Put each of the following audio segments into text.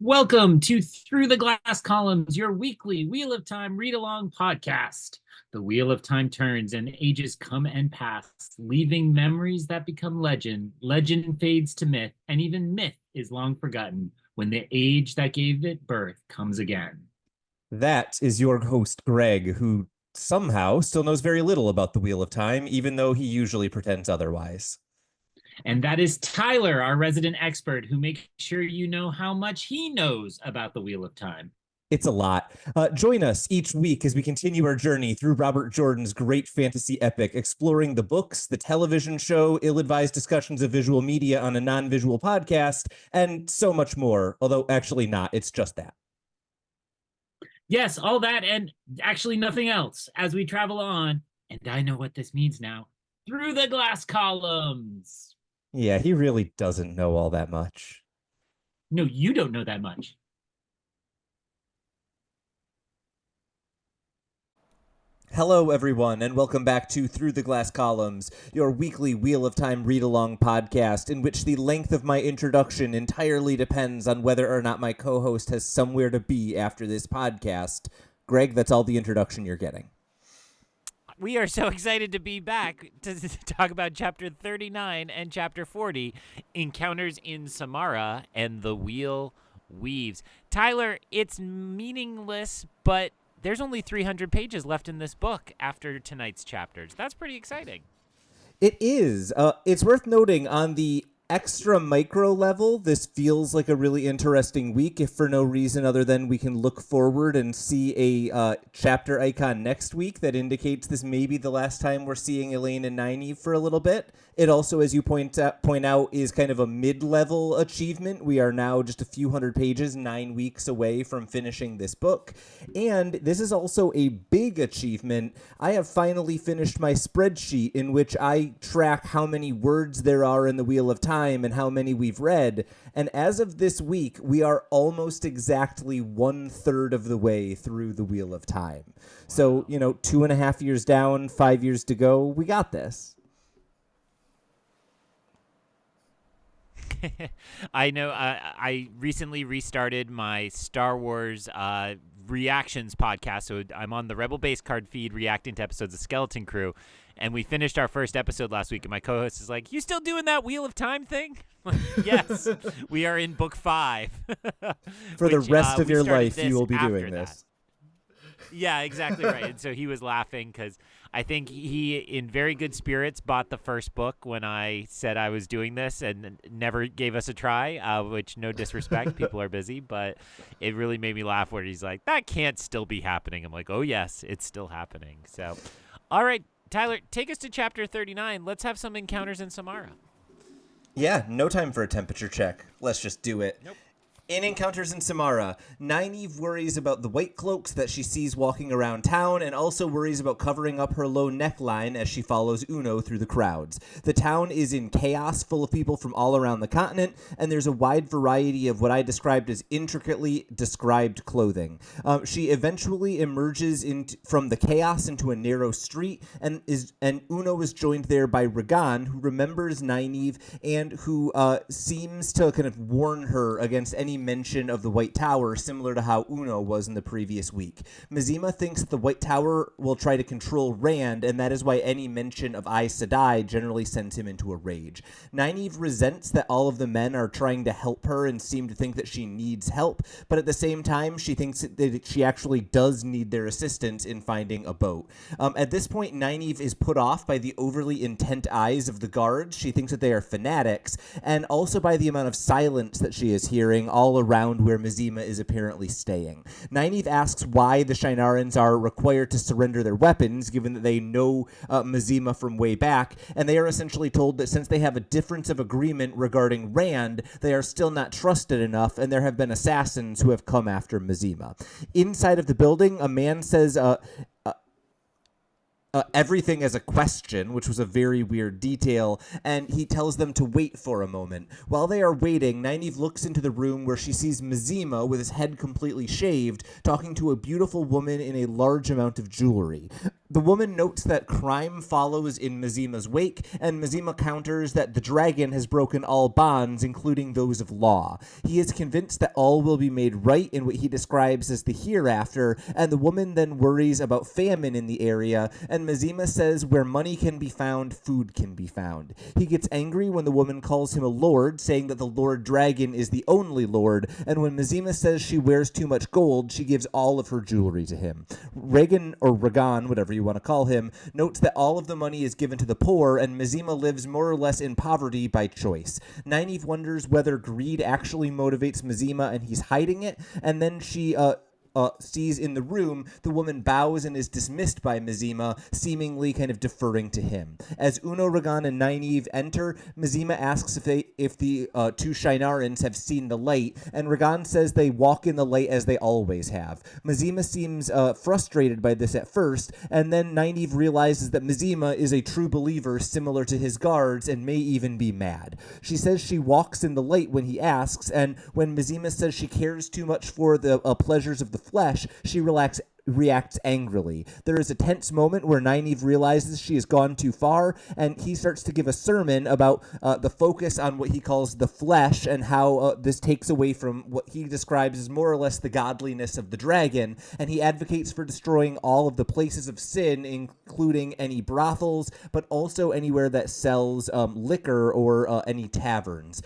Welcome to Through the Glass Columns, your weekly Wheel of Time read along podcast. The Wheel of Time turns and ages come and pass, leaving memories that become legend. Legend fades to myth, and even myth is long forgotten when the age that gave it birth comes again. That is your host, Greg, who somehow still knows very little about the Wheel of Time, even though he usually pretends otherwise. And that is Tylor, our resident expert, who makes sure you know how much he knows about the Wheel of Time. It's a lot. Join us each week as we continue our journey through Robert Jordan's great fantasy epic, exploring the books, the television show, ill-advised discussions of visual media on a non-visual podcast, and so much more. Although actually not, it's just that. Yes, all that and actually nothing else as we travel on, and I know what this means now, through the glass columns. Yeah, he really doesn't know all that much. No, you don't know that much. Hello, everyone, and welcome back to Through the Glass Columns, your weekly Wheel of Time read-along podcast in which the length of my introduction entirely depends on whether or not my co-host has somewhere to be after this podcast. Greg, that's all the introduction you're getting. We are so excited to be back to talk about Chapter 39 and Chapter 40, Encounters in Samara and the Wheel Weaves. Tylor, it's meaningless, but there's only 300 pages left in this book after tonight's chapters. That's pretty exciting. It is. It's worth noting on the extra micro level, this feels like a really interesting week, if for no reason other than we can look forward and see a chapter icon next week that indicates this may be the last time we're seeing Elaine and Nynaeve for a little bit. It also, as you point out, is kind of a mid-level achievement. We are now just a few hundred pages, 9 weeks away from finishing this book. And this is also a big achievement. I have finally finished my spreadsheet in which I track how many words there are in the Wheel of Time and how many we've read. And as of this week, we are almost exactly 1/3 of the way through the Wheel of Time. So, 2.5 years down, 5 years to go. We got this. I know I recently restarted my Star Wars reactions podcast, so I'm on the Rebel Base Card feed reacting to episodes of Skeleton Crew, and we finished our first episode last week, and my co-host is like, "You still doing that Wheel of Time thing?" Yes, we are in book 5. For the rest of your life, you will be doing this. Yeah, exactly right. And so he was laughing because I think he, in very good spirits, bought the first book when I said I was doing this and never gave us a try, which, no disrespect, people are busy, but it really made me laugh where he's like, that can't still be happening. I'm like, oh, yes, it's still happening. So, all right, Tylor, take us to chapter 39. Let's have some encounters in Samara. Yeah, no time for a temperature check. Let's just do it. Nope. In Encounters in Samara, Nynaeve worries about the white cloaks that she sees walking around town and also worries about covering up her low neckline as she follows Uno through the crowds. The town is in chaos, full of people from all around the continent, and there's a wide variety of what I described as intricately described clothing. She eventually emerges from the chaos into a narrow street, and Uno is joined there by Regan, who remembers Nynaeve and who seems to kind of warn her against any mention of the White Tower, similar to how Uno was in the previous week. Masema thinks that the White Tower will try to control Rand, and that is why any mention of Aes Sedai generally sends him into a rage. Nynaeve resents that all of the men are trying to help her and seem to think that she needs help, but at the same time, she thinks that she actually does need their assistance in finding a boat. At this point, Nynaeve is put off by the overly intent eyes of the guards. She thinks that they are fanatics, and also by the amount of silence that she is hearing all around where Masema is apparently staying. Nynaeve asks why the Shinarans are required to surrender their weapons, given that they know Masema from way back, and they are essentially told that since they have a difference of agreement regarding Rand, they are still not trusted enough, and there have been assassins who have come after Masema. Inside of the building, a man says, everything as a question, which was a very weird detail, and he tells them to wait for a moment. While they are waiting, Nynaeve looks into the room where she sees Masema with his head completely shaved, talking to a beautiful woman in a large amount of jewelry. The woman notes that crime follows in Masema's wake, and Masema counters that the dragon has broken all bonds, including those of law. He is convinced that all will be made right in what he describes as the hereafter, and the woman then worries about famine in the area, and Masema says where money can be found, food can be found. He gets angry when the woman calls him a lord, saying that the Lord Dragon is the only lord, and when Masema says she wears too much gold, she gives all of her jewelry to him. Regan, or Ragan, whatever you want to call him, notes that all of the money is given to the poor, and Masema lives more or less in poverty by choice. Nynaeve wonders whether greed actually motivates Masema and he's hiding it, and then she sees in the room the woman bows and is dismissed by Masema, seemingly kind of deferring to him. As Uno, Ragan, and Nynaeve enter, Masema asks if the two Shinarans have seen the light, and Ragan says they walk in the light as they always have. Masema seems frustrated by this at first, and then Nynaeve realizes that Masema is a true believer similar to his guards and may even be mad. She says she walks in the light when he asks, and when Masema says she cares too much for the pleasures of the flesh, she reacts angrily. There is a tense moment where Nynaeve realizes she has gone too far, and he starts to give a sermon about the focus on what he calls the flesh and how this takes away from what he describes as more or less the godliness of the dragon, and he advocates for destroying all of the places of sin, including any brothels, but also anywhere that sells liquor or any taverns.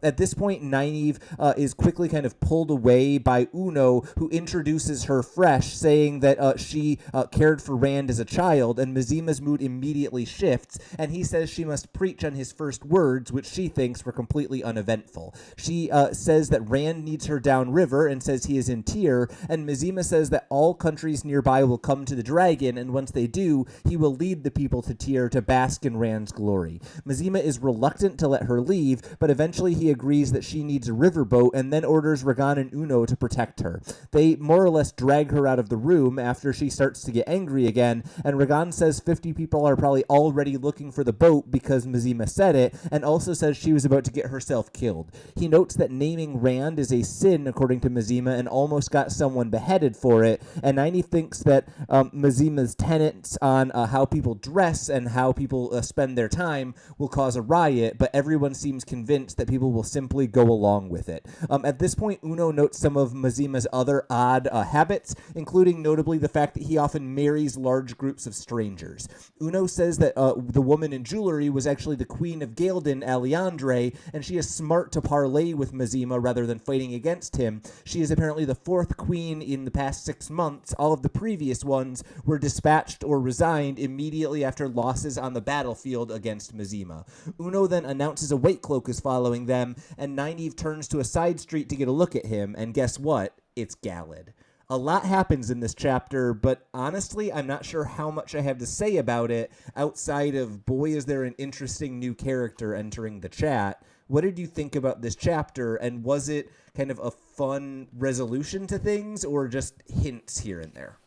At this point, Nynaeve is quickly kind of pulled away by Uno, who introduces her fresh, saying that she cared for Rand as a child, and Masema's mood immediately shifts, and he says she must preach on his first words, which she thinks were completely uneventful. She says that Rand needs her downriver and says he is in Tyr, and Masema says that all countries nearby will come to the dragon, and once they do, he will lead the people to Tyr to bask in Rand's glory. Masema is reluctant to let her leave, but eventually he agrees that she needs a riverboat and then orders Ragan and Uno to protect her. They more or less drag her out of the room after she starts to get angry again, and Ragan says 50 people are probably already looking for the boat because Masema said it, and also says she was about to get herself killed. He notes that naming Rand is a sin according to Masema and almost got someone beheaded for it, and Nynaeve thinks that Masema's tenets on how people dress and how people spend their time will cause a riot, but everyone seems convinced that people will simply go along with it. At this point, Uno notes some of Masema's other odd habits, including notably the fact that he often marries large groups of strangers. Uno says that the woman in jewelry was actually the queen of Ghealden, Aleandre, and she is smart to parlay with Masema rather than fighting against him. She is apparently the fourth queen in the past 6 months. All of the previous ones were dispatched or resigned immediately after losses on the battlefield against Masema. Uno then announces a white cloak is following them, and Nynaeve turns to a side street to get a look at him, and guess what? It's Galad. A lot happens in this chapter, but honestly, I'm not sure how much I have to say about it outside of, boy, is there an interesting new character entering the chat. What did you think about this chapter, and was it kind of a fun resolution to things, or just hints here and there?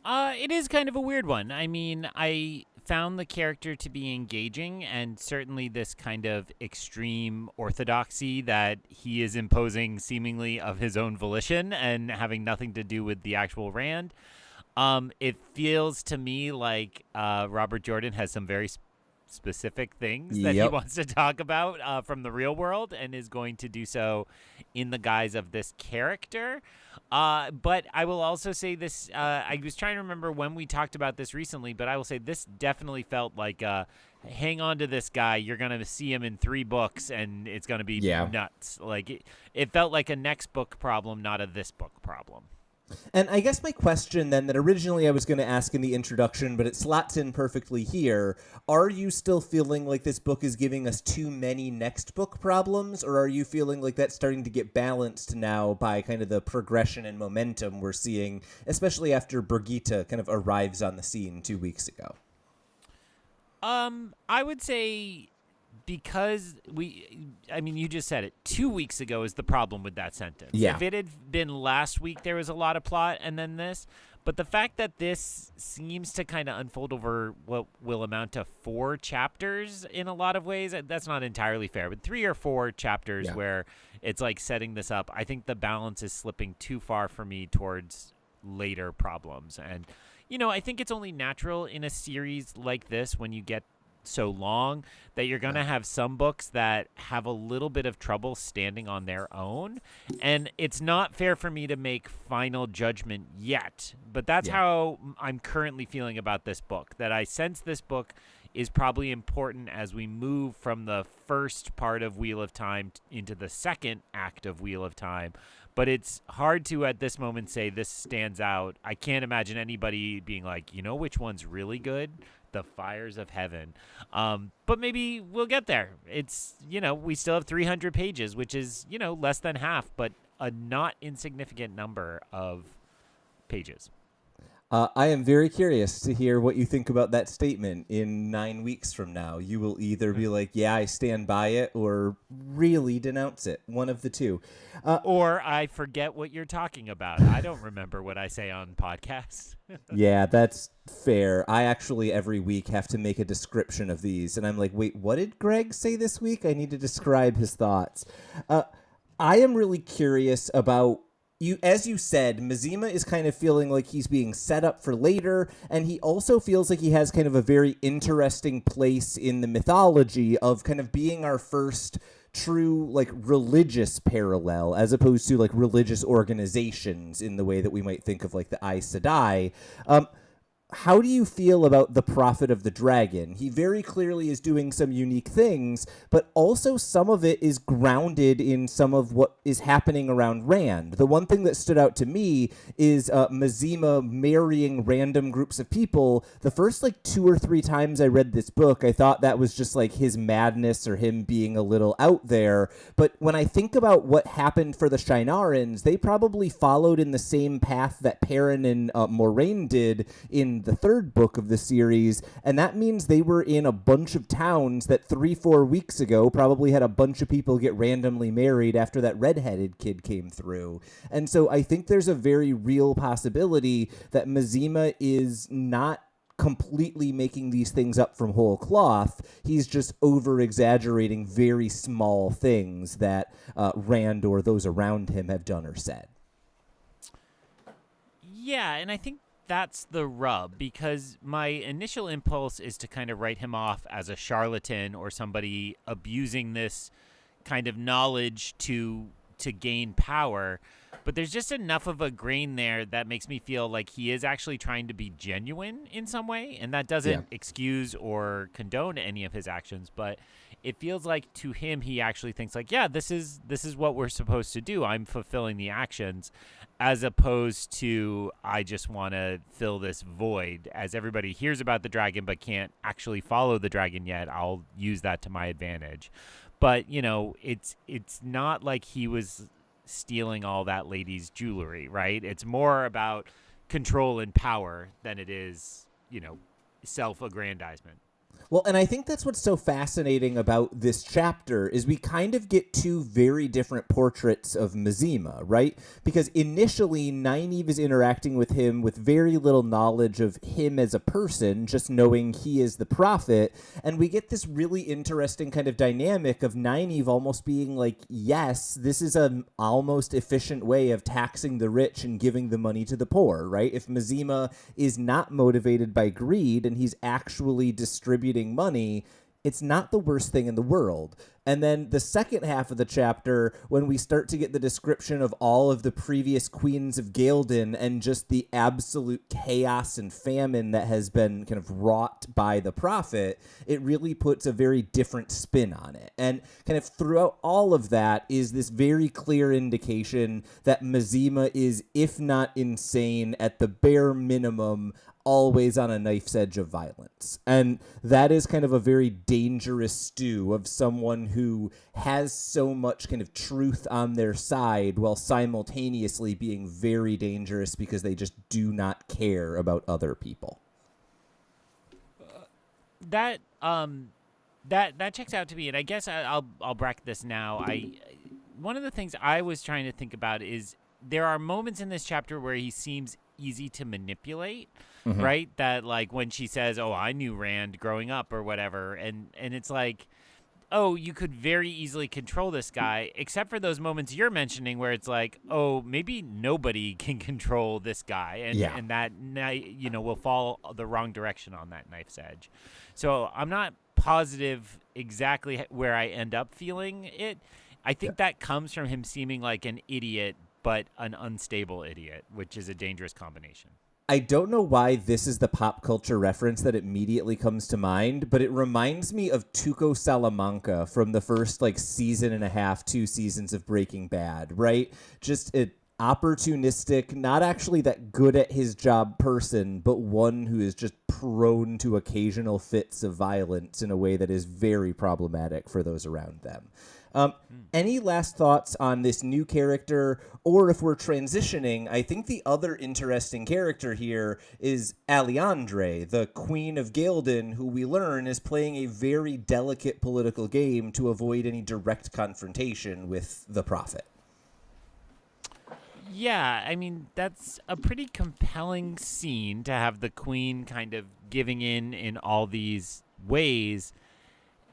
It is kind of a weird one. I mean, I found the character to be engaging, and certainly this kind of extreme orthodoxy that he is imposing seemingly of his own volition and having nothing to do with the actual Rand. It feels to me like Robert Jordan has some very specific things that he wants to talk about from the real world, and is going to do so in the guise of this character. But I will also say this, I was trying to remember when we talked about this recently, but I will say this definitely felt like hang on to this guy. You're going to see him in 3 books, and it's going to be nuts. Like it felt like a next book problem, not a this book problem. And I guess my question then that originally I was going to ask in the introduction, but it slots in perfectly here, are you still feeling like this book is giving us too many next book problems, or are you feeling like that's starting to get balanced now by kind of the progression and momentum we're seeing, especially after Brigitte kind of arrives on the scene 2 weeks ago? I would say because you just said it. 2 weeks ago is the problem with that sentence. Yeah. If it had been last week, there was a lot of plot, and then this. But the fact that this seems to kind of unfold over what will amount to 4 chapters in a lot of ways, that's not entirely fair. But 3 or 4 chapters where it's like setting this up, I think the balance is slipping too far for me towards later problems. And I think it's only natural in a series like this when you get so long that you're going to have some books that have a little bit of trouble standing on their own. And it's not fair for me to make final judgment yet, but that's how I'm currently feeling about this book, that I sense this book is probably important as we move from the first part of Wheel of Time into the second act of Wheel of Time. But it's hard to, at this moment, say this stands out. I can't imagine anybody being like, which one's really good? The Fires of Heaven. But maybe we'll get there. It's, we still have 300 pages, which is, less than half, but a not insignificant number of pages. I am very curious to hear what you think about that statement in 9 weeks from now. You will either be like, yeah, I stand by it, or really denounce it. One of the two. Or I forget what you're talking about. I don't remember what I say on podcasts. Yeah, that's fair. I actually every week have to make a description of these. And I'm like, wait, what did Greg say this week? I need to describe his thoughts. I am really curious about as you said, Masema is kind of feeling like he's being set up for later, and he also feels like he has kind of a very interesting place in the mythology of kind of being our first true, like, religious parallel, as opposed to, like, religious organizations in the way that we might think of, like, the Aes Sedai. How do you feel about the Prophet of the Dragon? He very clearly is doing some unique things, but also some of it is grounded in some of what is happening around Rand. The one thing that stood out to me is Masema marrying random groups of people. The first, 2 or 3 times I read this book, I thought that was just, his madness or him being a little out there. But when I think about what happened for the Shienarans, they probably followed in the same path that Perrin and Moraine did in the 3rd book of the series, and that means they were in a bunch of towns that 3-4 weeks ago probably had a bunch of people get randomly married after that redheaded kid came through. And so I think there's a very real possibility that Masema is not completely making these things up from whole cloth. He's just over-exaggerating very small things that Rand or those around him have done or said. Yeah, and I think that's the rub, because my initial impulse is to kind of write him off as a charlatan or somebody abusing this kind of knowledge to gain power. But there's just enough of a grain there that makes me feel like he is actually trying to be genuine in some way. And that doesn't excuse or condone any of his actions, but it feels like to him, he actually thinks like, yeah, this is what we're supposed to do. I'm fulfilling the actions, as opposed to I just want to fill this void. As everybody hears about the dragon but can't actually follow the dragon yet, I'll use that to my advantage. But, it's not like he was stealing all that lady's jewelry, right? It's more about control and power than it is, self-aggrandizement. Well, and I think that's what's so fascinating about this chapter is we kind of get 2 very different portraits of Masema, right? Because initially, Nynaeve is interacting with him with very little knowledge of him as a person, just knowing he is the prophet. And we get this really interesting kind of dynamic of Nynaeve almost being like, yes, this is an almost efficient way of taxing the rich and giving the money to the poor, right? If Masema is not motivated by greed and he's actually distributing money, it's not the worst thing in the world. And then the second half of the chapter, when we start to get the description of all of the previous queens of Ghealden and just the absolute chaos and famine that has been kind of wrought by the prophet, it really puts a very different spin on it. And kind of throughout all of that is this very clear indication that Masema is, if not insane, at the bare minimum, always on a knife's edge of violence. And that is kind of a very dangerous stew of someone who has so much kind of truth on their side while simultaneously being very dangerous because they just do not care about other people. That checks out to me, and I guess I'll bracket this now. One of the things I was trying to think about is there are moments in this chapter where he seems easy to manipulate, right? That, like, when she says, oh, I knew Rand growing up or whatever, and it's like, oh, you could very easily control this guy, except for those moments you're mentioning where it's like, oh, maybe nobody can control this guy, and that will fall the wrong direction on that knife's edge. So I'm not positive exactly where I end up feeling it. I think that comes from him seeming like an idiot, but an unstable idiot, which is a dangerous combination. I don't know why this is the pop culture reference that immediately comes to mind, but it reminds me of Tuco Salamanca from the first season and a half, 2 seasons of Breaking Bad, right? Just an opportunistic, not actually that good at his job person, but one who is just prone to occasional fits of violence in a way that is very problematic for those around them. Any last thoughts on this new character? Or if we're transitioning, I think the other interesting character here is Aleandre, the Queen of Ghealden, who we learn is playing a very delicate political game to avoid any direct confrontation with the Prophet. Yeah, I mean, that's a pretty compelling scene to have the Queen kind of giving in all these ways.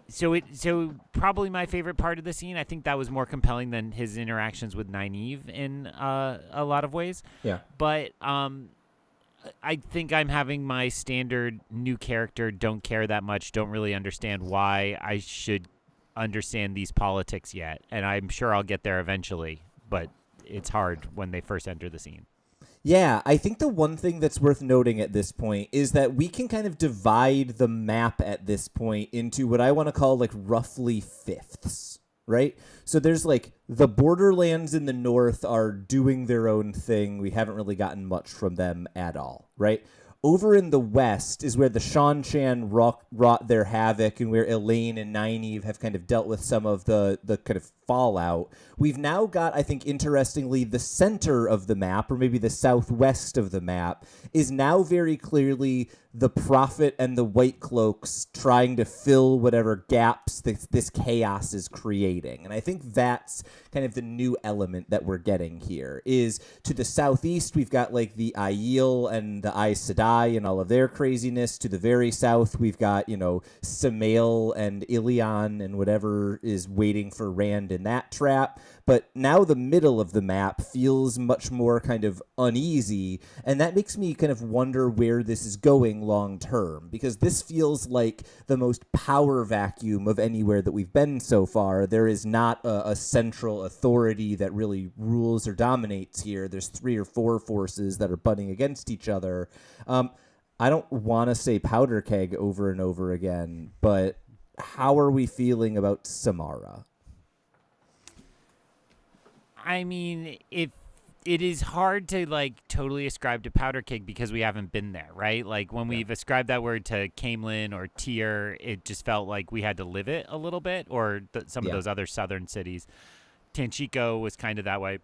So probably my favorite part of the scene. I think that was more compelling than his interactions with Nynaeve in a lot of ways. Yeah. But I think I'm having my standard new character, don't care that much, don't really understand why I should understand these politics yet. And I'm sure I'll get there eventually, but it's hard when they first enter the scene. Yeah, I think the one thing that's worth noting at this point is that we can kind of divide the map at this point into what I want to call roughly fifths, right? So there's the borderlands in the north are doing their own thing. We haven't really gotten much from them at all, right? Over in the west is where the Shan-Chan wrought their havoc and where Elaine and Nynaeve have kind of dealt with some of the kind of fallout. We've now got, I think, interestingly, the center of the map, or maybe the southwest of the map, is now very clearly the Prophet and the White Cloaks trying to fill whatever gaps this chaos is creating. And I think that's kind of the new element that we're getting here, is to the southeast, we've got the Aiel and the Aes Sedai and all of their craziness. To the very south, we've got, Samael and Ilion and whatever is waiting for Rand in that trap. But now the middle of the map feels much more kind of uneasy, and that makes me kind of wonder where this is going long term, because this feels like the most power vacuum of anywhere that we've been so far. There is not a central authority that really rules or dominates here. There's 3 or 4 forces that are butting against each other. I don't want to say powder keg over and over again, but how are we feeling about Samara? I mean, it is hard to totally ascribe to powder keg because we haven't been there, right? When we've ascribed that word to Camelin or Tyr, it just felt like we had to live it a little bit, or some of those other southern cities. Tanchico was kind of that way.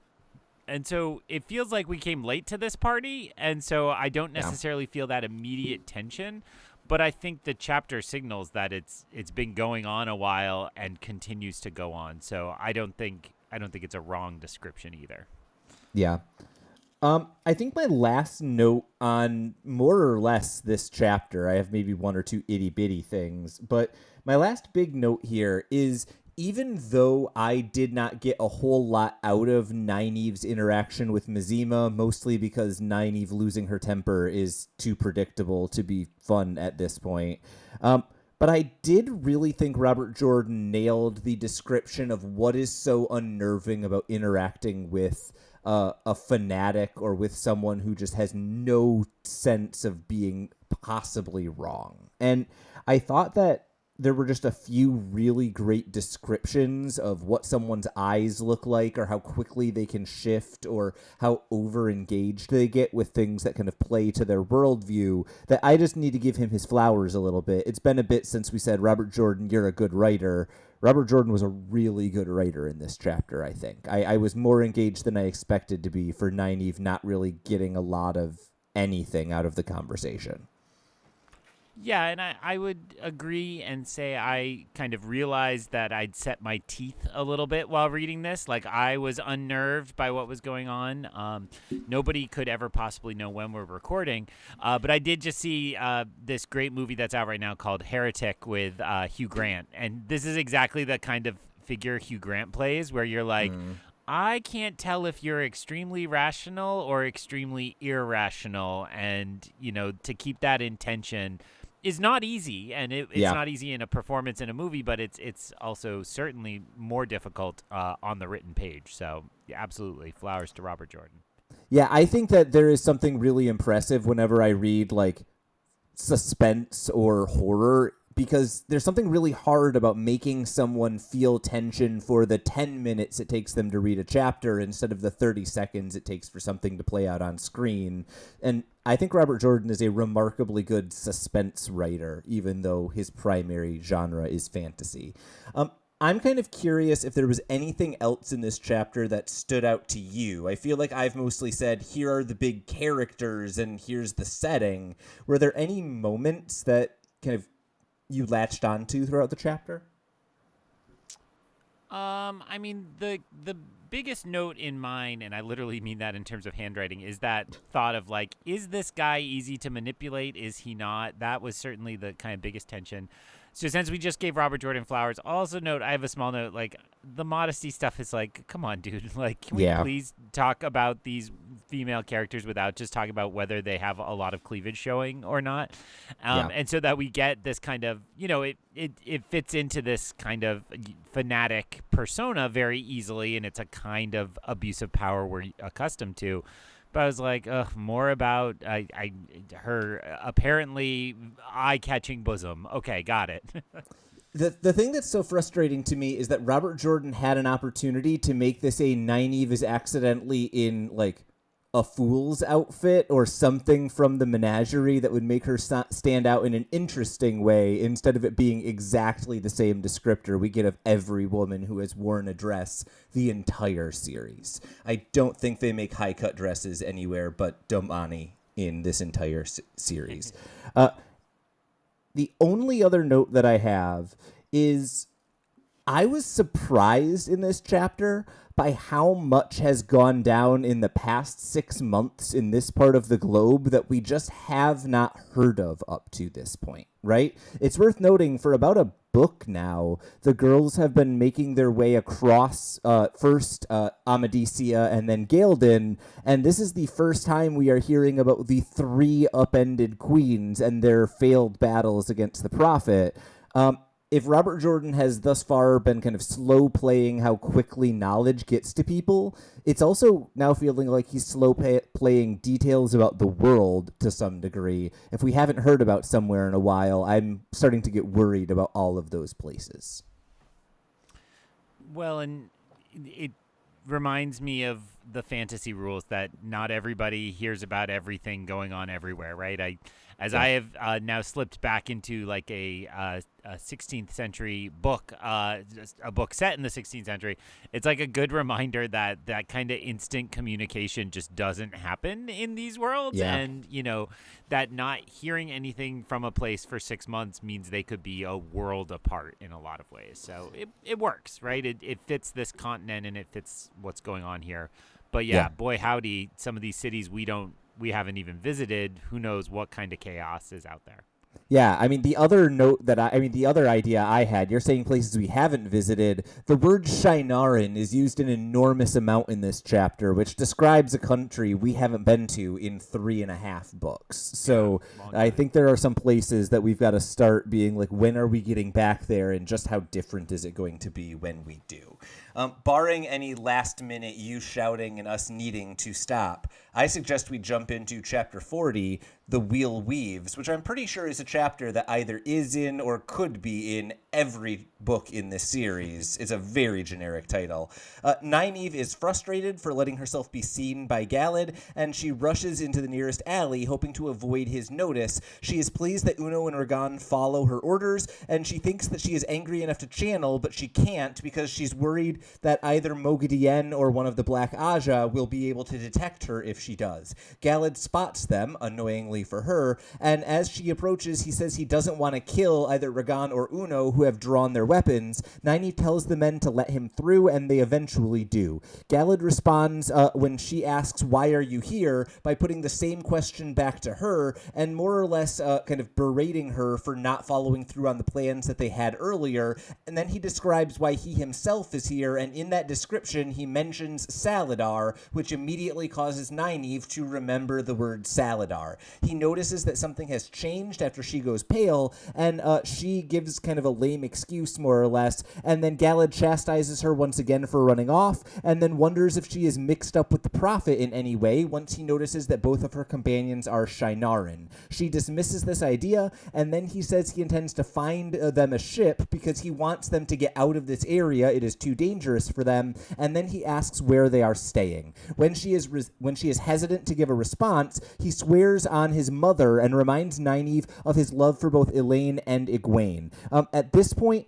And so it feels like we came late to this party, and so I don't necessarily feel that immediate tension, but I think the chapter signals that it's been going on a while and continues to go on. So I don't think it's a wrong description either. Yeah. I think my last note on more or less this chapter, I have maybe 1 or 2 itty bitty things, but my last big note here is, even though I did not get a whole lot out of Nynaeve's interaction with Masema, mostly because Nynaeve losing her temper is too predictable to be fun at this point, but I did really think Robert Jordan nailed the description of what is so unnerving about interacting with a fanatic or with someone who just has no sense of being possibly wrong. And I thought that there were just a few really great descriptions of what someone's eyes look like, or how quickly they can shift, or how over-engaged they get with things that kind of play to their worldview, that I just need to give him his flowers a little bit. It's been a bit since we said, Robert Jordan, you're a good writer. Robert Jordan was a really good writer in this chapter, I think. I was more engaged than I expected to be for Nynaeve not really getting a lot of anything out of the conversation. Yeah, and I would agree and say I kind of realized that I'd set my teeth a little bit while reading this. Like, I was unnerved by what was going on. Nobody could ever possibly know when we're recording. But I did just see this great movie that's out right now called Heretic with Hugh Grant. And this is exactly the kind of figure Hugh Grant plays, where you're like, I can't tell if you're extremely rational or extremely irrational. And, to keep that in tension is not easy, and it's not easy in a performance in a movie, but it's also certainly more difficult on the written page. So, yeah, absolutely, flowers to Robert Jordan. Yeah, I think that there is something really impressive whenever I read like suspense or horror, because there's something really hard about making someone feel tension for the 10 minutes it takes them to read a chapter instead of the 30 seconds it takes for something to play out on screen. And I think Robert Jordan is a remarkably good suspense writer, even though his primary genre is fantasy. I'm kind of curious if there was anything else in this chapter that stood out to you. I feel like I've mostly said, here are the big characters and here's the setting. Were there any moments that kind of you latched onto throughout the chapter? I mean, the biggest note in mine, and I literally mean that in terms of handwriting, is that thought of like, is this guy easy to manipulate? Is he not? That was certainly the kind of biggest tension. So since we just gave Robert Jordan flowers, I'll also note, I have a small note, like, the modesty stuff is like, come on, dude. Like, can we please talk about these female characters without just talking about whether they have a lot of cleavage showing or not? And so that we get this kind of, it fits into this kind of fanatic persona very easily, and it's a kind of abuse of power we're accustomed to. But I was like, more about her apparently eye-catching bosom. Okay, got it. The thing that's so frustrating to me is that Robert Jordan had an opportunity to make this a Nynaeve is accidentally in, like, a fool's outfit or something from the menagerie that would make her stand out in an interesting way, instead of it being exactly the same descriptor we get of every woman who has worn a dress the entire series. I don't think they make high-cut dresses anywhere but Domani in this entire series. The only other note that I have is I was surprised in this chapter by how much has gone down in the past 6 months in this part of the globe that we just have not heard of up to this point, right? It's worth noting, for about a book now, the girls have been making their way across first Amadisia and then Ghealden, and this is the first time we are hearing about the 3 upended queens and their failed battles against the Prophet. If Robert Jordan has thus far been kind of slow playing how quickly knowledge gets to people, it's also now feeling like he's slow playing details about the world to some degree. If we haven't heard about somewhere in a while, I'm starting to get worried about all of those places. Well, and it reminds me of the fantasy rules that not everybody hears about everything going on everywhere, right? I have now slipped back into like a 16th century book, a book set in the 16th century. It's like a good reminder that that kind of instant communication just doesn't happen in these worlds. Yeah. And, that not hearing anything from a place for 6 months means they could be a world apart in a lot of ways. So it works, right? It fits this continent and it fits what's going on here. But yeah, boy, howdy, some of these cities we haven't even visited. Who knows what kind of chaos is out there? Yeah, I mean, the other idea I had, you're saying places we haven't visited. The word Shinarin is used an enormous amount in this chapter, which describes a country we haven't been to in 3.5 books. So I think there are some places that we've got to start being like, when are we getting back there, and just how different is it going to be when we do? Barring any last-minute you shouting and us needing to stop, I suggest we jump into Chapter 40, The Wheel Weaves, which I'm pretty sure is a chapter that either is in or could be in every book in this series. It's a very generic title. Nynaeve is frustrated for letting herself be seen by Galad, and she rushes into the nearest alley, hoping to avoid his notice. She is pleased that Uno and Ragan follow her orders, and she thinks that she is angry enough to channel, but she can't because she's worried that either Moghedien or one of the Black Aja will be able to detect her if she does. Galad spots them, annoyingly unfortunately for her. And as she approaches, he says he doesn't want to kill either Ragan or Uno, who have drawn their weapons. Nynaeve tells the men to let him through, and they eventually do. Galad responds when she asks, "Why are you here?" by putting the same question back to her, and more or less kind of berating her for not following through on the plans that they had earlier. And then he describes why he himself is here, and in that description, he mentions Saladar, which immediately causes Nynaeve to remember the word Saladar. He notices that something has changed after she goes pale, and she gives kind of a lame excuse, more or less, and then Galad chastises her once again for running off, and then wonders if she is mixed up with the Prophet in any way once he notices that both of her companions are Shienaran. She dismisses this idea, and then he says he intends to find them a ship because he wants them to get out of this area. It is too dangerous for them, and then he asks where they are staying. When she is hesitant to give a response, he swears on his mother and reminds Nynaeve of his love for both Elaine and Egwene. At this point,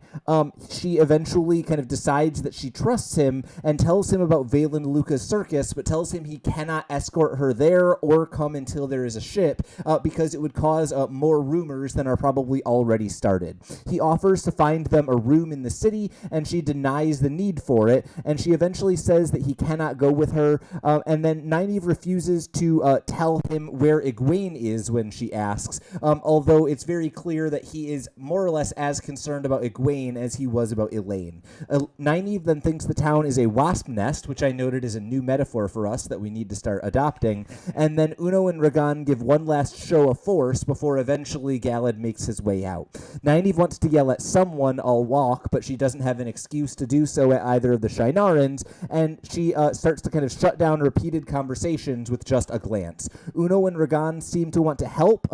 she eventually kind of decides that she trusts him and tells him about Valen Luca's circus, but tells him he cannot escort her there or come until there is a ship because it would cause more rumors than are probably already started. He offers to find them a room in the city, and she denies the need for it, and she eventually says that he cannot go with her, and then Nynaeve refuses to tell him where Egwene is when she asks, although it's very clear that he is more or less as concerned about Egwene as he was about Elaine. Nynaeve then thinks the town is a wasp nest, which I noted is a new metaphor for us that we need to start adopting, and then Uno and Ragan give one last show of force before eventually Galad makes his way out. Nynaeve wants to yell at someone, "I'll walk," but she doesn't have an excuse to do so at either of the Shienarans, and she starts to kind of shut down repeated conversations with just a glance. Uno and Ragan seem to want to help,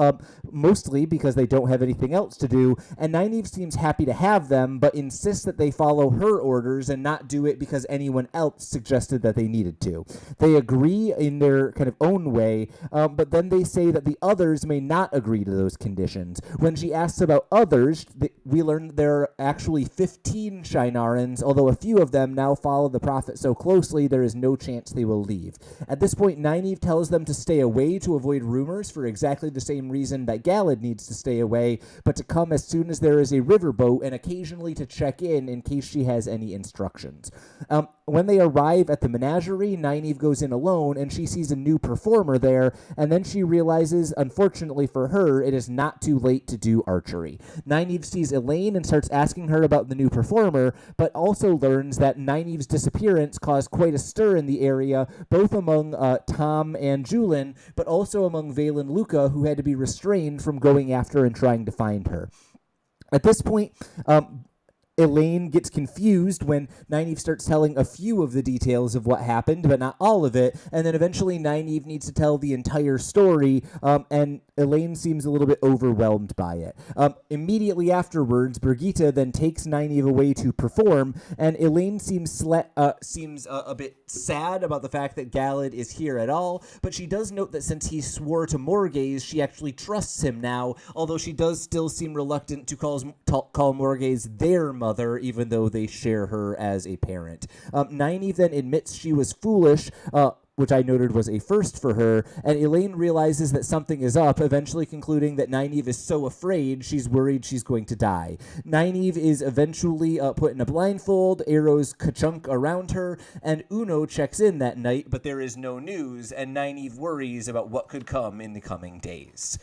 mostly because they don't have anything else to do, and Nynaeve seems happy to have them, but insists that they follow her orders and not do it because anyone else suggested that they needed to. They agree in their kind of own way, but then they say that the others may not agree to those conditions. When she asks about others, we learn there are actually 15 Shienarans, although a few of them now follow the Prophet so closely there is no chance they will leave. At this point, Nynaeve tells them to stay away to avoid rumors for exactly the same reason that Galad needs to stay away, but to come as soon as there is a riverboat and occasionally to check in case she has any instructions. When they arrive at the menagerie, Nynaeve goes in alone, and she sees a new performer there, and then she realizes, unfortunately for her, it is not too late to do archery. Nynaeve sees Elaine and starts asking her about the new performer, but also learns that Nynaeve's disappearance caused quite a stir in the area, both among Tom and Julin, but also among Valen Luca, who had to be restrained from going after and trying to find her. At this point, Elaine gets confused when Nynaeve starts telling a few of the details of what happened, but not all of it, and then eventually Nynaeve needs to tell the entire story, and Elaine seems a little bit overwhelmed by it. Immediately afterwards, Brigitte then takes Nynaeve away to perform, and Elaine seems a bit sad about the fact that Galad is here at all, but she does note that since he swore to Morgase, she actually trusts him now, although she does still seem reluctant to call Morgase their mother, even though they share her as a parent. Nynaeve then admits she was foolish, which I noted was a first for her, and Elaine realizes that something is up, eventually concluding that Nynaeve is so afraid she's worried she's going to die. Nynaeve is eventually put in a blindfold, arrows ka-chunk around her, and Uno checks in that night, but there is no news, and Nynaeve worries about what could come in the coming days.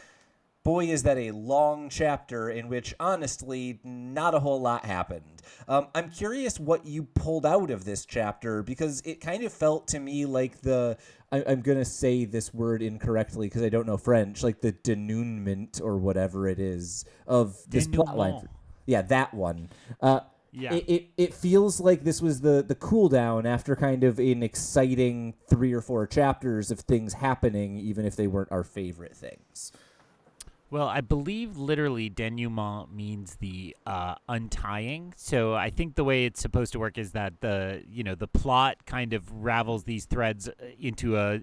Boy, is that a long chapter in which, honestly, not a whole lot happened. I'm curious what you pulled out of this chapter, because it kind of felt to me like I'm going to say this word incorrectly because I don't know French, like the denouement or whatever it is of this plotline. Yeah, that one. Yeah. It feels like this was the cool down after kind of an exciting 3 or 4 chapters of things happening, even if they weren't our favorite things. Well, I believe literally denouement means the untying. So I think the way it's supposed to work is that the plot kind of ravels these threads into a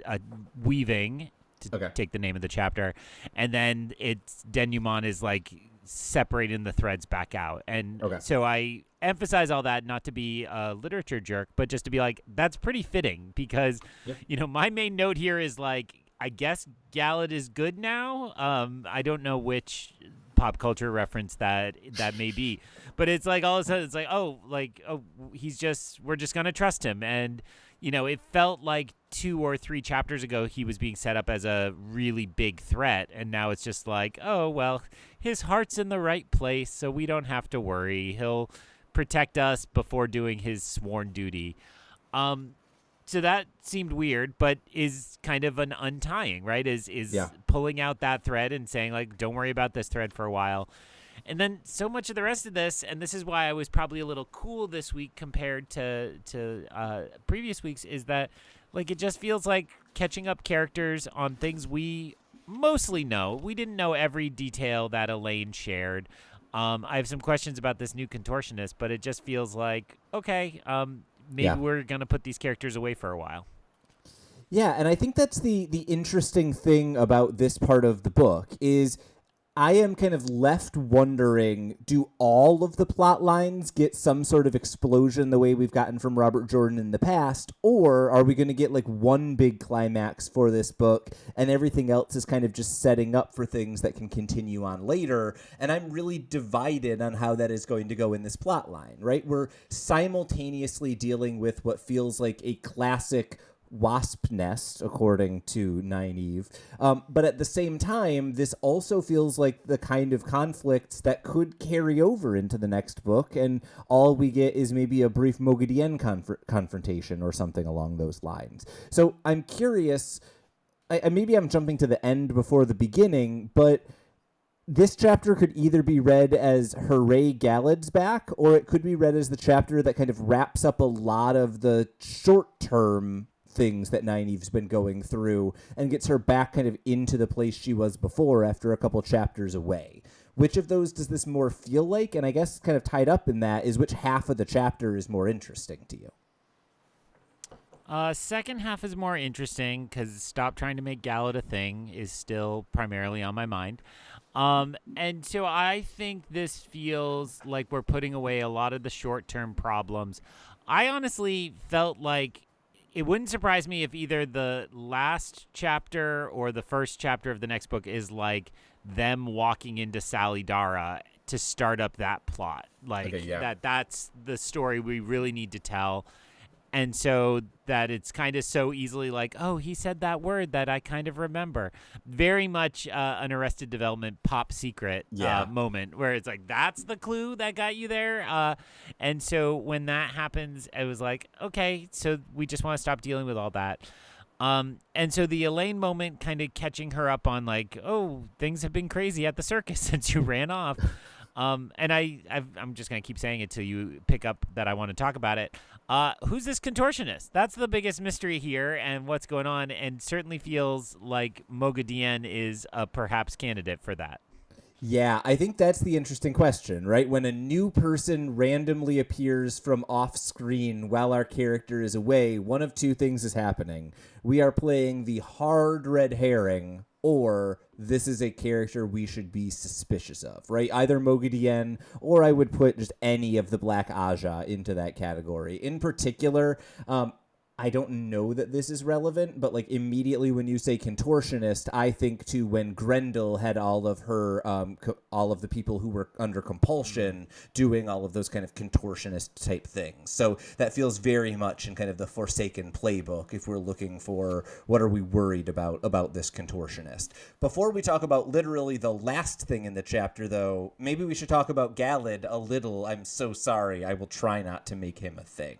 weaving, to take the name of the chapter, and then its denouement is like separating the threads back out. And so I emphasize all that not to be a literature jerk, but just to be like, that's pretty fitting because, my main note here is like, I guess Galad is good now. I don't know which pop culture reference that may be, but it's like all of a sudden it's like, oh, we're just gonna trust him. And it felt like 2 or 3 chapters ago he was being set up as a really big threat, and now it's just like, oh well, his heart's in the right place, so we don't have to worry. He'll protect us before doing his sworn duty. So that seemed weird, but is kind of an untying, right? Is pulling out that thread and saying, like, don't worry about this thread for a while. And then so much of the rest of this, and this is why I was probably a little cool this week compared to previous weeks, is that, like, it just feels like catching up characters on things we mostly know. We didn't know every detail that Elaine shared. I have some questions about this new contortionist, but it just feels like, okay, maybe we're going to put these characters away for a while. Yeah, and I think that's the interesting thing about this part of the book is I am kind of left wondering, do all of the plot lines get some sort of explosion the way we've gotten from Robert Jordan in the past, or are we going to get like one big climax for this book and everything else is kind of just setting up for things that can continue on later? And I'm really divided on how that is going to go in this plot line, right? We're simultaneously dealing with what feels like a classic wasp nest, according to Nynaeve. But at the same time, this also feels like the kind of conflicts that could carry over into the next book, and all we get is maybe a brief Moghedien confrontation or something along those lines. So I'm curious, maybe I'm jumping to the end before the beginning, but this chapter could either be read as Hooray, Galad's back, or it could be read as the chapter that kind of wraps up a lot of the short-term things that Nynaeve's been going through and gets her back kind of into the place she was before after a couple chapters away. Which of those does this more feel like? And I guess kind of tied up in that is which half of the chapter is more interesting to you? Second half is more interesting because stop trying to make Galad a thing is still primarily on my mind. And so I think this feels like we're putting away a lot of the short-term problems. I honestly felt like it wouldn't surprise me if either the last chapter or the first chapter of the next book is like them walking into Salidara to start up that plot. Like that's the story we really need to tell. And so that it's kind of so easily like, oh, he said that word that I kind of remember. Very much an Arrested Development pop secret moment where it's like, that's the clue that got you there. And so when that happens, it was like, okay, so we just want to stop dealing with all that. And so the Elaine moment kind of catching her up on like, oh, things have been crazy at the circus since you ran off. And I'm just going to keep saying it till you pick up that I want to talk about it. Who's this contortionist? That's the biggest mystery here and what's going on, and certainly feels like Moghedien is a perhaps candidate for that. Yeah, I think that's the interesting question, right? When a new person randomly appears from off screen while our character is away, one of two things is happening. We are playing the hard red herring, or this is a character we should be suspicious of, right? Either Moghedien, or I would put just any of the Black Aja into that category. In particular, I don't know that this is relevant, but like immediately when you say contortionist, I think to when Grendel had all of her, all of the people who were under compulsion doing all of those kind of contortionist type things. So that feels very much in kind of the Forsaken playbook if we're looking for what are we worried about this contortionist. Before we talk about literally the last thing in the chapter, though, maybe we should talk about Galad a little. I'm so sorry. I will try not to make him a thing.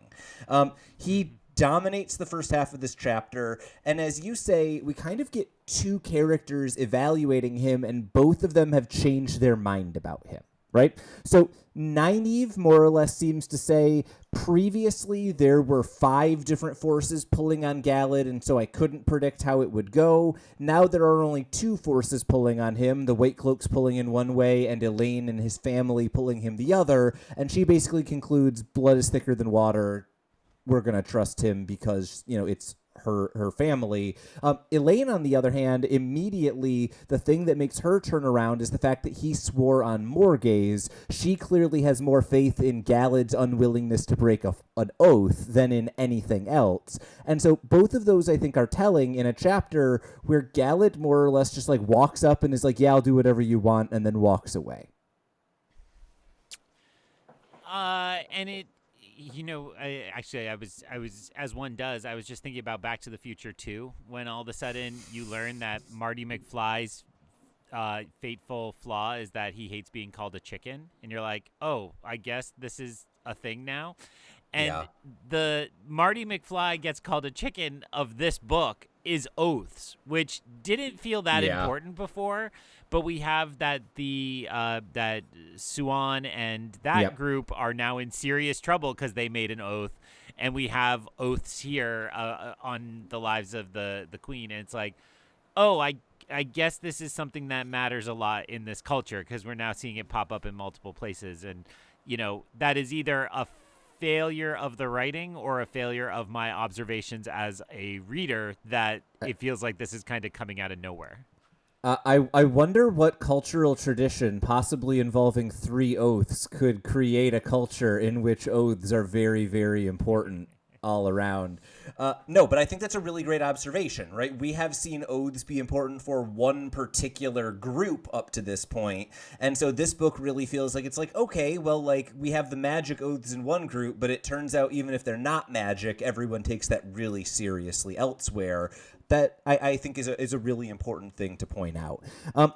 He dominates the first half of this chapter, and as you say, we kind of get two characters evaluating him, and both of them have changed their mind about him, right? So Nynaeve more or less seems to say, previously there were 5 different forces pulling on Galad, and so I couldn't predict how it would go. Now there are only 2 forces pulling on him, the White Cloaks pulling in one way and Elaine and his family pulling him the other, and she basically concludes blood is thicker than water. We're going to trust him because, it's her family. Elaine, on the other hand, immediately the thing that makes her turn around is the fact that he swore on Morgaze. She clearly has more faith in Galad's unwillingness to break an oath than in anything else. And so both of those, I think, are telling in a chapter where Galad more or less just like walks up and is like, yeah, I'll do whatever you want, and then walks away. And it, I was as one does. I was just thinking about Back to the Future 2, when all of a sudden you learn that Marty McFly's fateful flaw is that he hates being called a chicken, and you're like, oh, I guess this is a thing now. And the Marty McFly gets called a chicken of this book is oaths, which didn't feel that important before. But we have that that Suan and that group are now in serious trouble because they made an oath, and we have oaths here on the lives of the queen. And it's like, oh, I guess this is something that matters a lot in this culture, because we're now seeing it pop up in multiple places. And, that is either a failure of the writing or a failure of my observations as a reader, that it feels like this is kind of coming out of nowhere. I wonder what cultural tradition, possibly involving 3 oaths, could create a culture in which oaths are very, very important all around. No, but I think that's a really great observation, right? We have seen oaths be important for one particular group up to this point. And so this book really feels like it's like, okay, well, like we have the magic oaths in one group, but it turns out even if they're not magic, everyone takes that really seriously elsewhere. That I think is a really important thing to point out.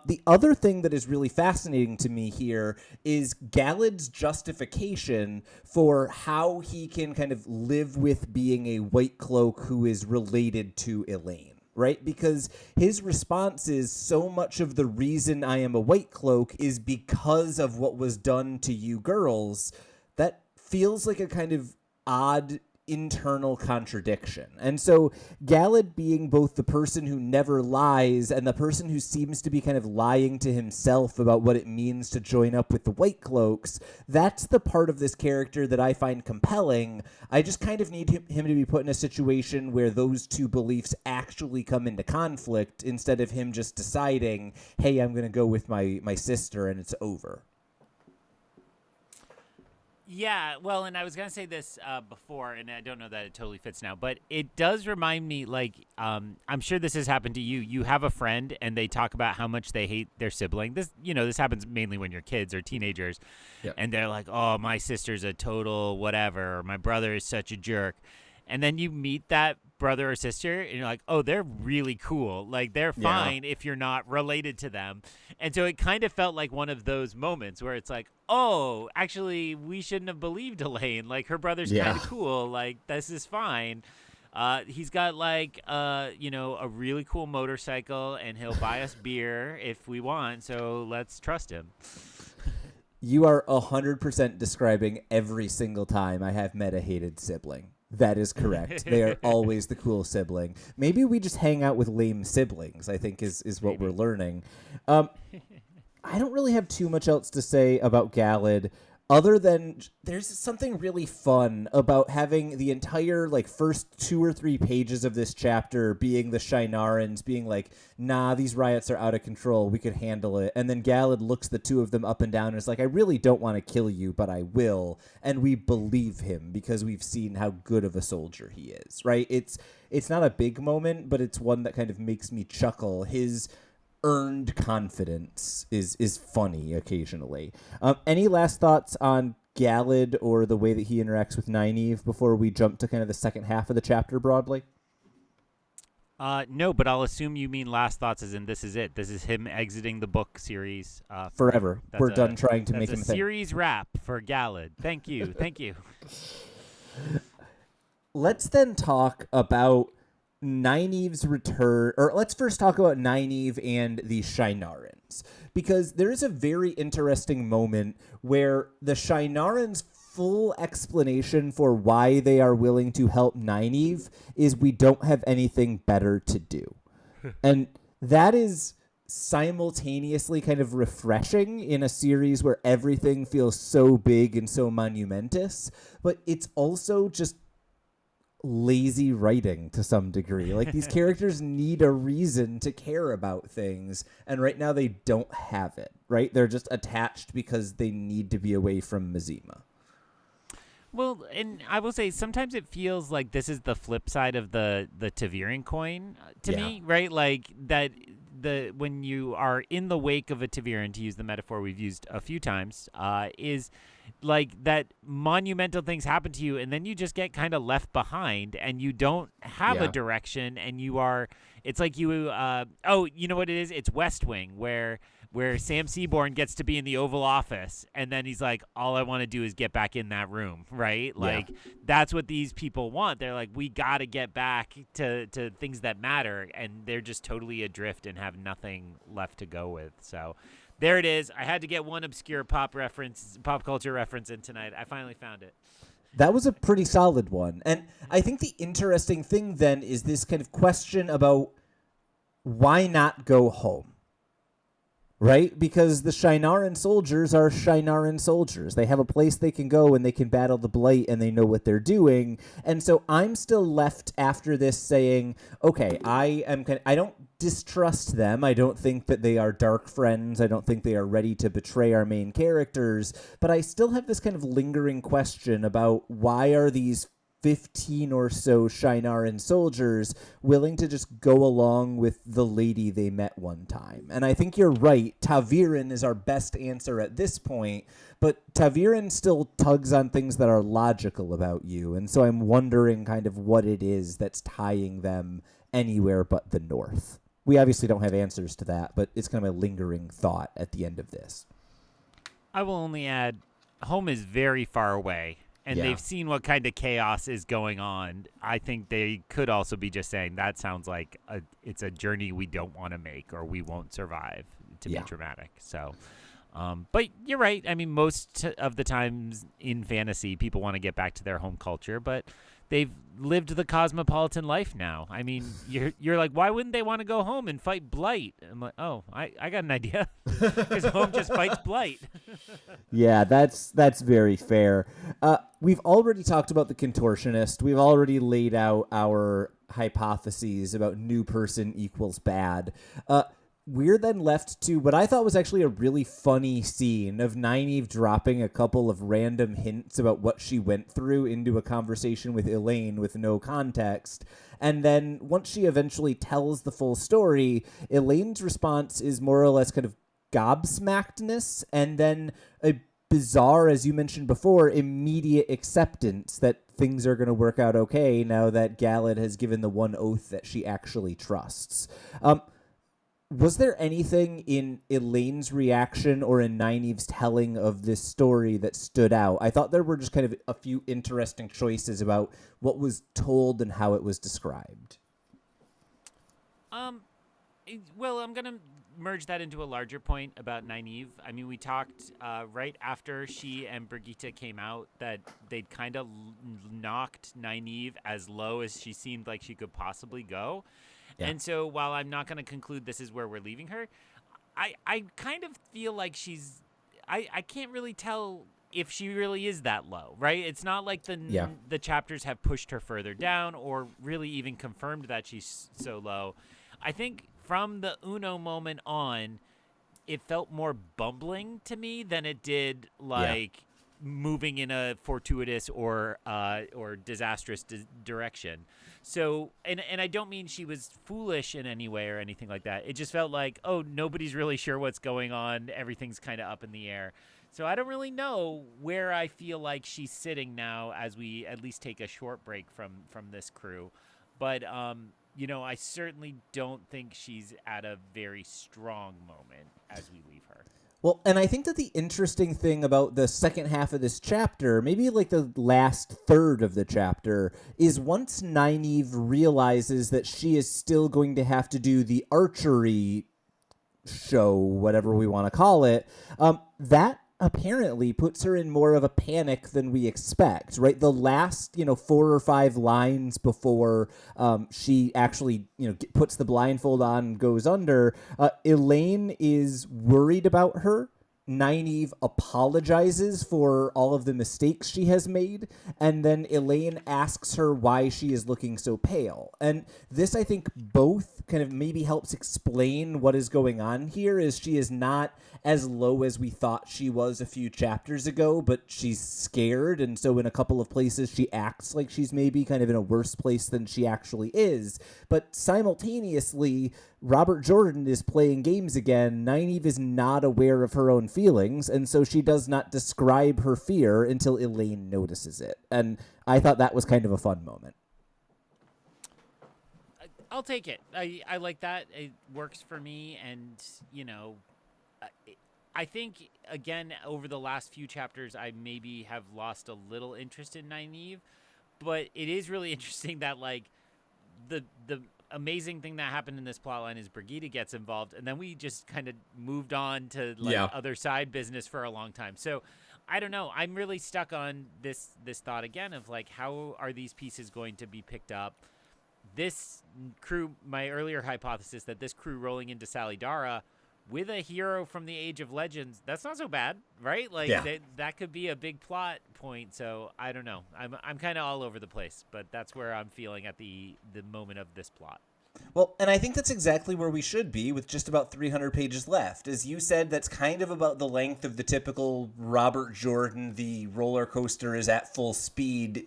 The other thing that is really fascinating to me here is Galad's justification for how he can kind of live with being a white cloak who is related to Elaine, right? Because his response is, so much of the reason I am a white cloak is because of what was done to you girls. That feels like a kind of odd internal contradiction. And so Galad, being both the person who never lies and the person who seems to be kind of lying to himself about what it means to join up with the White Cloaks, that's the part of this character that I find compelling. I just kind of need him to be put in a situation where those two beliefs actually come into conflict, instead of him just deciding, hey, I'm going to go with my sister and it's over. Yeah, well, and I was going to say this before, and I don't know that it totally fits now, but it does remind me, like, I'm sure this has happened to you. You have a friend, and they talk about how much they hate their sibling. This happens mainly when you're kids or teenagers, and they're like, oh, my sister's a total whatever, or my brother is such a jerk. And then you meet that brother or sister, and you're like, oh, they're really cool. Like, they're fine if you're not related to them. And so it kind of felt like one of those moments where it's like, oh, actually, we shouldn't have believed Elaine. Like, her brother's kind of cool. Like, this is fine. He's got, like, a really cool motorcycle, and he'll buy us beer if we want, so let's trust him. You are 100% describing every single time I have met a hated sibling. That is correct. They are always the cool sibling. Maybe we just hang out with lame siblings, I think is what we're learning. I don't really have too much else to say about Galad, other than there's something really fun about having the entire, like, first 2 or 3 pages of this chapter being the Shynarans being like, nah, these riots are out of control, we could handle it. And then Galad looks the two of them up and down and is like, I really don't want to kill you, but I will. And we believe him because we've seen how good of a soldier he is, right? It's not a big moment, but it's one that kind of makes me chuckle. His earned confidence is funny occasionally. Any last thoughts on Galad or the way that he interacts with Nynaeve before we jump to kind of the second half of the chapter broadly? No, but I'll assume you mean last thoughts as in this is it. This is him exiting the book series. Forever. We're done trying to make him a thing. Series wrap for Galad. Thank you. Thank you. Let's then talk about Nynaeve's return, or let's first talk about Nynaeve and the Shynarans, because there is a very interesting moment where the Shynarans' full explanation for why they are willing to help Nynaeve is we don't have anything better to do. And that is simultaneously kind of refreshing in a series where everything feels so big and so monumentous, but it's also just lazy writing to some degree. Like, these characters need a reason to care about things, and right now they don't have it, right? They're just attached because they need to be away from Masema. Well, and I will say sometimes it feels like this is the flip side of the Taviran coin to me, right? Like that when you are in the wake of a Taviran, to use the metaphor we've used a few times, is like that monumental things happen to you and then you just get kind of left behind and you don't have a direction, and it's like you you know what it is? It's West Wing where Sam Seaborn gets to be in the Oval Office, and then he's like, all I want to do is get back in that room, right? Like, that's what these people want. They're like, we got to get back to things that matter, and they're just totally adrift and have nothing left to go with. So there it is. I had to get one obscure pop culture reference in tonight. I finally found it. That was a pretty solid one. And I think the interesting thing then is this kind of question about why not go home? Right? Because the Shienaran soldiers are Shienaran soldiers. They have a place they can go and they can battle the Blight and they know what they're doing. And so I'm still left after this saying, okay, I don't distrust them. I don't think that they are dark friends. I don't think they are ready to betray our main characters. But I still have this kind of lingering question about why are these 15 or so Shienaran soldiers willing to just go along with the lady they met one time. And I think you're right. Taviran is our best answer at this point, but Taviran still tugs on things that are logical about you. And so I'm wondering kind of what it is that's tying them anywhere but the north. We obviously don't have answers to that, but it's kind of a lingering thought at the end of this. I will only add, home is very far away. And they've seen what kind of chaos is going on. I think they could also be just saying that sounds like it's a journey we don't want to make or we won't survive, to be dramatic. So, but you're right. I mean, most of the times in fantasy, people want to get back to their home culture, but they've lived the cosmopolitan life now. I mean, you're like, why wouldn't they want to go home and fight Blight? I'm like, oh, I got an idea. Because home just fights Blight. Yeah, that's very fair. We've already talked about the contortionist. We've already laid out our hypotheses about new person equals bad. We're then left to what I thought was actually a really funny scene of Nynaeve dropping a couple of random hints about what she went through into a conversation with Elaine with no context. And then once she eventually tells the full story, Elaine's response is more or less kind of gobsmackedness and then a bizarre, as you mentioned before, immediate acceptance that things are going to work out okay now that Galad has given the one oath that she actually trusts. Was there anything in Elaine's reaction or in Nynaeve's telling of this story that stood out? I thought there were just kind of a few interesting choices about what was told and how it was described. Well, I'm going to merge that into a larger point about Nynaeve. I mean, we talked right after she and Brigitte came out that they'd kind of knocked Nynaeve as low as she seemed like she could possibly go. Yeah. And so while I'm not going to conclude this is where we're leaving her, I kind of feel like I can't really tell if she really is that low, right? It's not like the chapters have pushed her further down or really even confirmed that she's so low. I think from the Uno moment on, it felt more bumbling to me than it did moving in a fortuitous or disastrous direction. So, and I don't mean she was foolish in any way or anything like that. It just felt like, oh, nobody's really sure what's going on. Everything's kind of up in the air. So I don't really know where I feel like she's sitting now as we at least take a short break from this crew. But, I certainly don't think she's at a very strong moment as we leave her. Well, and I think that the interesting thing about the second half of this chapter, maybe like the last third of the chapter, is once Nynaeve realizes that she is still going to have to do the archery show, whatever we want to call it, that apparently puts her in more of a panic than we expect, right? The last, 4 or 5 lines before she actually, puts the blindfold on and goes under, Elaine is worried about her. Nynaeve apologizes for all of the mistakes she has made, and then Elaine asks her why she is looking so pale. And this, I think, both kind of maybe helps explain what is going on here, is she is not as low as we thought she was a few chapters ago, but she's scared, and so in a couple of places she acts like she's maybe kind of in a worse place than she actually is. But simultaneously, Robert Jordan is playing games again. Nynaeve is not aware of her own feelings, and so she does not describe her fear until Elaine notices it. And I thought that was kind of a fun moment. I'll take it. I like that. It works for me, and, you know, I think, again, over the last few chapters, I maybe have lost a little interest in Nynaeve, but it is really interesting that, like, the amazing thing that happened in this plotline is Brigida gets involved, and then we just kind of moved on to other side business for a long time. So I don't know. I'm really stuck on this thought again of, like, how are these pieces going to be picked up? This crew, my earlier hypothesis that this crew rolling into Salidara with a hero from the Age of Legends, that's not so bad, right? Like, that could be a big plot point. So I don't know. I'm kind of all over the place, but that's where I'm feeling at the moment of this plot. Well, and I think that's exactly where we should be with just about 300 pages left. As you said, that's kind of about the length of the typical Robert Jordan, the roller coaster is at full speed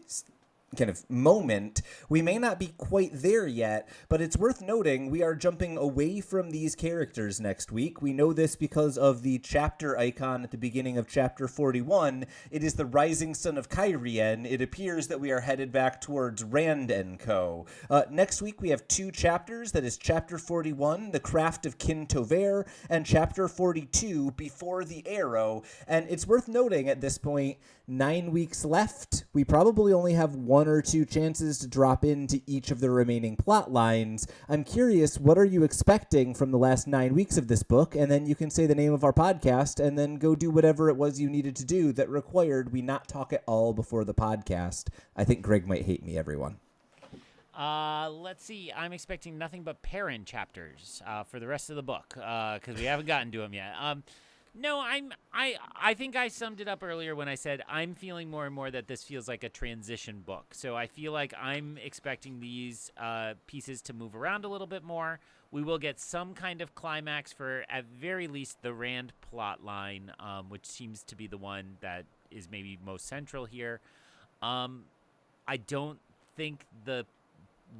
kind of moment. We may not be quite there yet, but it's worth noting we are jumping away from these characters next week. We know this because of the chapter icon at the beginning of chapter 41. It is the rising sun of Kyrien. It appears that we are headed back towards Rand & Co. Next week we have two chapters. That is chapter 41, The Craft of Kin Tover, and chapter 42, Before the Arrow. And it's worth noting at this point, 9 weeks left. We probably only have one or two chances to drop into each of the remaining plot lines. I'm curious, what are you expecting from the last 9 weeks of this book? And then you can say the name of our podcast and then go do whatever it was you needed to do that required we not talk at all before the podcast. I think Greg might hate me, everyone. Let's see. I'm expecting nothing but Perrin chapters for the rest of the book because we haven't gotten to them yet. No, I think I summed it up earlier when I said I'm feeling more and more that this feels like a transition book. So I feel like I'm expecting these pieces to move around a little bit more. We will get some kind of climax for, at very least, the Rand plot line, which seems to be the one that is maybe most central here. I don't think the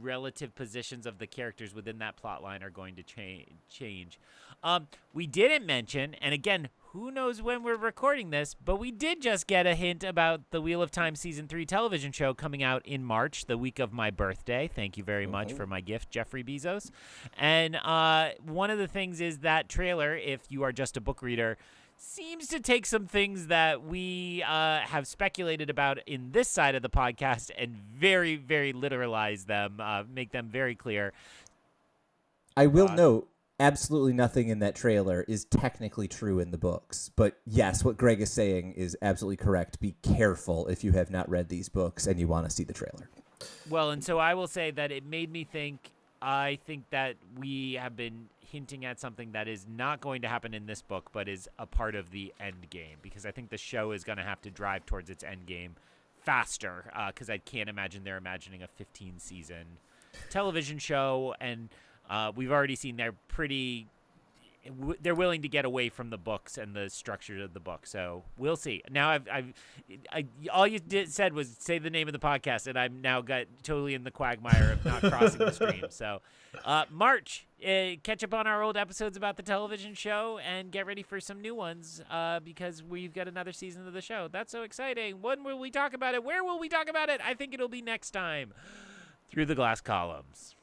relative positions of the characters within that plot line are going to change. We didn't mention, and again, who knows when we're recording this, but we did just get a hint about the Wheel of Time Season 3 television show coming out in March, the week of my birthday. Thank you very much for my gift, Jeffrey Bezos. And one of the things is that trailer, if you are just a book reader, seems to take some things that we have speculated about in this side of the podcast and very, very literalize them, make them very clear. I will note, absolutely nothing in that trailer is technically true in the books. But yes, what Greg is saying is absolutely correct. Be careful if you have not read these books and you want to see the trailer. Well, and so I will say that it made me think, I think that we have been hinting at something that is not going to happen in this book, but is a part of the end game, because I think the show is going to have to drive towards its end game faster, because I can't imagine they're imagining a 15-season television show, and we've already seen they're willing to get away from the books and the structure of the book. So we'll see. Now all you said was say the name of the podcast, and I'm now got totally in the quagmire of not crossing the stream. So March, catch up on our old episodes about the television show and get ready for some new ones because we've got another season of the show. That's so exciting. When will we talk about it? Where will we talk about it? I think it'll be next time. Through the Glass Columns.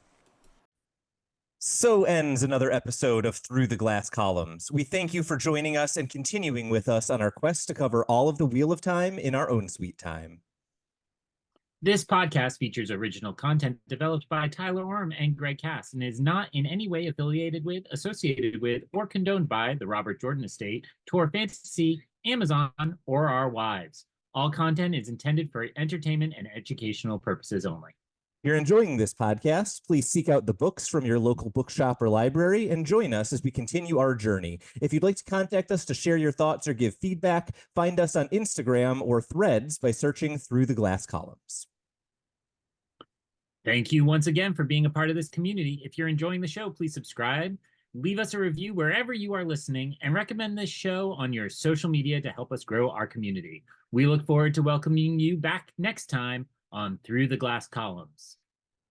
So ends another episode of Through the Glass Columns. We thank you for joining us and continuing with us on our quest to cover all of the Wheel of Time in our own sweet time. This podcast features original content developed by Tylor and Greg Cass and is not in any way affiliated with, associated with, or condoned by the Robert Jordan Estate, Tor Fantasy, Amazon, or our wives. All content is intended for entertainment and educational purposes only. If you're enjoying this podcast, please seek out the books from your local bookshop or library and join us as we continue our journey. If you'd like to contact us to share your thoughts or give feedback, find us on Instagram or Threads by searching Through the Glass Columns. Thank you once again for being a part of this community. If you're enjoying the show, please subscribe, leave us a review wherever you are listening, and recommend this show on your social media to help us grow our community. We look forward to welcoming you back next time on Through the Glass Columns.